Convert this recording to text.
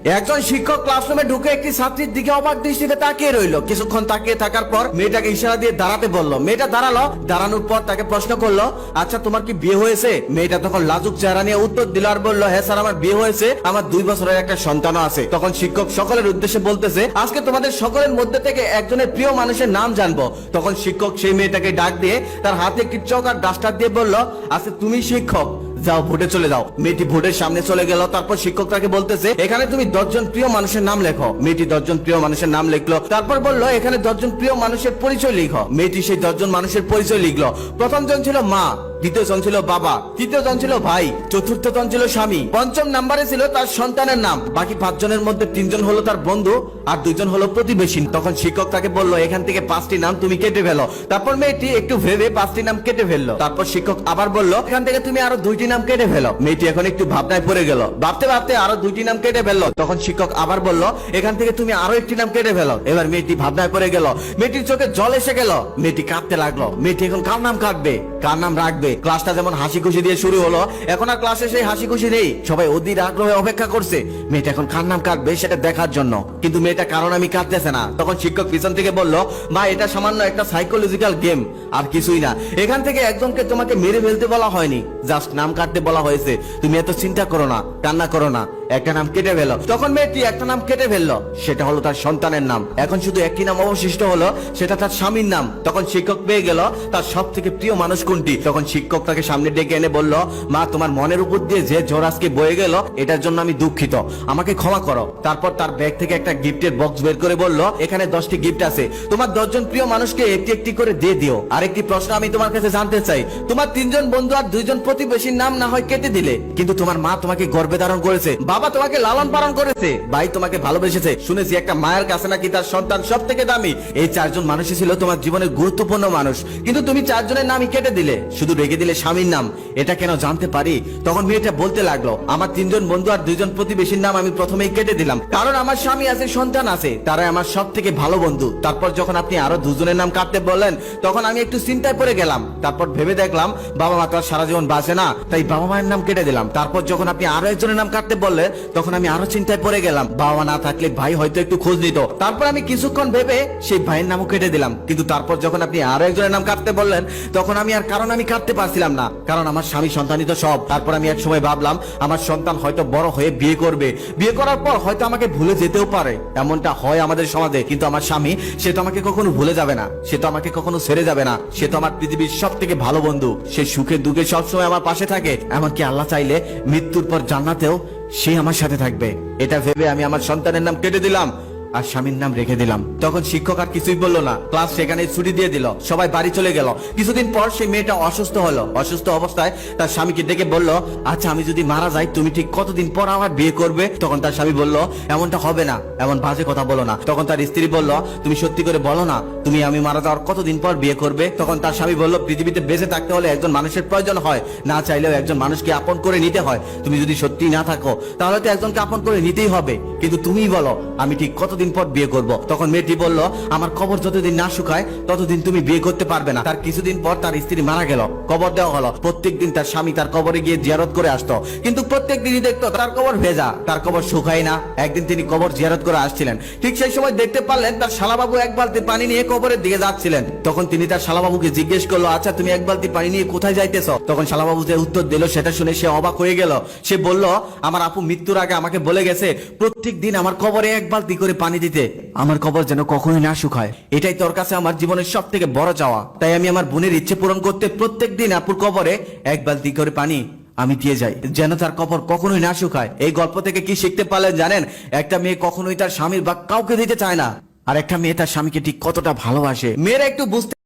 একজন শিক্ষক ক্লাসরুমে ঢুকে একটি ছাত্রীর দিকে অবাক দৃষ্টিতে তাকিয়ে রইল। কিছুক্ষণ তাকিয়ে থাকার পর মেয়েটাকে ইশারা দিয়ে দাঁড়াতে বলল। মেয়েটা দাঁড়ালো। দাঁড়ানোর পর তাকে প্রশ্ন করলো, আচ্ছা তোমার কি বিয়ে হয়েছে? মেয়েটা তখন লাজুক চেহারা নিয়ে উত্তর দিল আর বলল, হ্যাঁ স্যার আমার বিয়ে হয়েছে, আমার 2 বছরের একটা সন্তানও আছে। তখন শিক্ষক সকলের উদ্দেশ্যে বলতেছে, আজকে তোমাদের সকলের মধ্যে থেকে একজনের প্রিয় মানুষের নাম জানবো। তখন শিক্ষক সেই মেয়েটাকে ডাক দিয়ে তার হাতে একটি চক আর ডাস্টার দিয়ে বলল, আচ্ছা তুমি শিক্ষক, যাও ভোটে চলে যাও। মেয়েটি ভোটের সামনে চলে গেল। তারপর শিক্ষক তাকে বলতেছে, এখানে তুমি 10 জন প্রিয় মানুষের নাম লেখো। মেয়েটি 10 জন প্রিয় মানুষের নাম লিখলো। তারপর বললো, এখানে 10 জন প্রিয় মানুষের পরিচয় লিখো। মেয়েটি সেই 10 জন মানুষের পরিচয় লিখলো। প্রথম জন ছিল মা, দ্বিতীয় জন ছিল বাবা, তৃতীয় জন ছিল ভাই, চতুর্থ জন ছিল স্বামী, পঞ্চম নাম্বারে ছিল তার সন্তানের নাম। বাকি 5 জনের মধ্যে 3 জন হলো তার বন্ধু আর 2 জন হলো প্রতিবেশী। তখন শিক্ষক তাকে বললো, এখান থেকে 5টি নাম তুমি কেটে ফেলো। তারপর মেয়েটি একটু ভেবে 5টি নাম কেটে ফেললো। তারপর শিক্ষক আবার বললো, এখান থেকে তুমি আরো 2টি নাম কেটে ফেলো। মেয়েটি এখন একটু ভাবনায় পড়ে গেল। ভাবতে ভাবতে আরো 2টি নাম কেটে ফেললো। তখন শিক্ষক আবার বললো, এখান থেকে তুমি আরো 1টি নাম কেটে ফেলো। এবার মেয়েটি ভাবনায় পড়ে গেল। মেয়েটির চোখে জল এসে গেল। মেয়েটি কাঁদতে লাগলো। মেয়েটি এখন কার নাম কাটবে, কার নাম রাখবে? ক্লাসটা যেমন হাসি খুশি দিয়ে শুরু হলো, এখন আর ক্লাসে সেই হাসি খুশি নেই। সবাই অধীর আগ্রহে অপেক্ষা করছে মেয়েটা এখন কার নাম কাটবে সেটা দেখার জন্য। কিন্তু মেয়েটা কারণ আমি কাটতেছে না। তখন শিক্ষক পিছন থেকে বলল, মা এটা সামান্য একটা সাইকোলজিক্যাল গেম, আর কিছুই না। এখান থেকে একজনকে তোমাকে মেরে ফেলতে বলা হয়নি, জাস্ট নাম কাটতে বলা হয়েছে। তুমি এত চিন্তা করো না, কান্না করো না, একটা নাম কেটে ফেলো। তখন মেয়েটি একটা নাম কেটে ফেললো। সেটা হলো তার সন্তানের নাম। এখন শুধু একটি নাম অবশিষ্ট হলো, সেটা তার স্বামীর নাম। তখন শিক্ষক পেয়ে গেল তার সব থেকে প্রিয় মানুষ কোনটি। তখন শিক্ষক তাকে সামনে ডেকে এনে বলল, মা তোমার মনের উপর দিয়ে যে ঝড় আজকে বয়ে গেল, এটার জন্য আমি দুঃখিত, আমাকে ক্ষমা করো। তারপর তার ব্যাগ থেকে একটা গিফটের বক্স বের করে বলল, এখানে 10টি গিফট আছে, তোমার 10 জন প্রিয় মানুষকে একটি একটি করে দিয়ে দিও। আরেকটি প্রশ্ন আমি তোমার কাছে জানতে চাই, তোমার 3 জন বন্ধু আর 2 জন প্রতিবেশীর নাম না হয় কেটে দিলে, কিন্তু তোমার মা তোমাকে গর্ভে ধারণ করেছে, বাবা তোমাকে লালন পালন করেছে, ভাই তোমাকে ভালোবেসেছে। শুনেছি একটা মায়ের কাছে নাকি তার সন্তান সব থেকে দামি। এই 4 জন মানুষই ছিল তোমার জীবনের গুরুত্বপূর্ণ মানুষ, কিন্তু তুমি 4 জনের নামই কেটে দিলে, শুধু রেখে দিলে স্বামীর নাম। এটা কেন জানতে পারি? তখন মেয়েটা বলতে লাগলো, আমার 3 জন বন্ধু আর 2 জন প্রতিবেশীর নাম আমি প্রথমেই কেটে দিলাম, কারণ আমার স্বামী আছে, সন্তান আছে, তারাই আমার সব থেকে ভালো বন্ধু। তারপর যখন আপনি আরো 2 জনের নাম কাটতে বললেন, তখন আমি একটু চিন্তায় পড়ে গেলাম। তারপর ভেবে দেখলাম বাবা মা তো আর সারা জীবন বাঁচে না, তাই বাবা মায়ের নাম কেটে দিলাম। তারপর যখন আপনি আরো একজনের নাম কাটতে বললেন, তখন আমি আরো চিন্তায় পড়ে গেলাম, বাবা মা না থাকলে ভাই হয়তো একটু খোঁজ নিত। তারপর আমি কিছুক্ষণ ভেবে সেই ভাইয়ের নামও কেটে দিলাম। কিন্তু তারপর যখন আপনি আরো একজনের নাম কাটতে বললেন, তখন আমি আর কারণ আমি কাটতে পারছিলাম না, কারণ আমার স্বামী সন্তানই তো সব। তারপর আমি এক সময় ভাবলাম, আমার সন্তান হয়তো বড় হয়ে বিয়ে করবে, বিয়ে করার পর হয়তো আমাকে ভুলে যেতেও পারে, এমনটা হয় আমাদের সমাজে। কিন্তু আমার স্বামী, সে তো আমাকে কখনো ভুলে যাবে না, সে তো আমাকে কখনো ছেড়ে যাবে না, সে তো আমার পৃথিবীর সব থেকে ভালো বন্ধু। সে সুখে দুঃখে সবসময় আমার পাশে থাকে, এমনকি আল্লাহ চাইলে মৃত্যুর পর জান্নাতেও সে আমার সাথে থাকবে। এটা ভেবে আমি আমার সন্তানের নাম কেটে দিলাম আর স্বামীর নাম রেখে দিলাম। তখন শিক্ষক আর কিছুই বললো না, ক্লাস সেখানে ছুটি দিয়ে দিল, সবাই বাড়ি চলে গেল। কিছুদিন পর সেই মেয়েটা অসুস্থ হলো। অসুস্থ অবস্থায় তার স্বামীকে ডেকে বলল, আচ্ছা আমি যদি মারা যাই তুমি ঠিক কতদিন পর আমার বিয়ে করবে? তখন তার স্বামী বলল, এমনটা হবে না, এমন বাজে কথা বলো না। তখন তার স্ত্রী বলল, তুমি সত্যি করে বলো না, তুমি আমি মারা যাওয়ার কতদিন পর বিয়ে করবে? তখন তার স্বামী বলল, পৃথিবীতে বেঁচে থাকতে হলে একজন মানুষের প্রয়োজন হয়, না চাইলেও একজন মানুষকে আপন করে নিতে হয়। তুমি যদি সত্যি না থাকো তাহলে তো একজনকে আপন করে নিতেই হবে, কিন্তু তুমিই বলো আমি ঠিক কতদিন পর বিয়ে করব? তখন মেয়েটি বলল, আমার কবর যতদিন না শুকায় ততদিন তুমি বিয়ে করতে পারবে না। তার কিছুদিন পর তার স্ত্রী মারা গেল, কবর দেওয়া হলো। প্রত্যেকদিন তার স্বামী তার কবরে গিয়ে জিয়ারত করে আসতো, কিন্তু প্রত্যেক দিনই দেখতো তার কবর ভেজা, তার কবর শুকায় না। একদিন তিনি কবর জিয়ারত করে আসছিলেন, ঠিক সেই সময় দেখতে পারলেন তার শালাবাবু এক বালতি পানি নিয়ে কবরের দিকে যাচ্ছিলেন। তখন তিনি তার শালাবাবুকে জিজ্ঞেস করলো, আচ্ছা তুমি এক বালতি পানি নিয়ে কোথায় যাইতেছ? তখন শালাবাবু যে উত্তর দিল সেটা শুনে সে অবাক হয়ে গেল। সে বলল, আমার আপু মৃত্যুর আগে আমাকে বলে গেছে প্রত্যেক দিন আমার কবরে এক বালতি করে পানি দিতে, আমার কবর যেন কখনোই না শুকায়। এটাই তোর কাছে আমার জীবনের সব থেকে বড় চাওয়া। তাই আমি আমার বোনের ইচ্ছে পূরণ করতে প্রত্যেক দিন আপুর কবরে এক বালতি করে পানি আমি দিয়ে যাই, যেন তার কবর কখনোই না শুকায়। এই গল্প থেকে কি শিখতে পারলেন জানেন? একটা মেয়ে কখনোই তার স্বামীর বা কাউকে দিতে চায় না, আর একটা মেয়ে তার স্বামীকে ঠিক কতটা ভালোবাসে। মেয়েরা একটু বুঝতে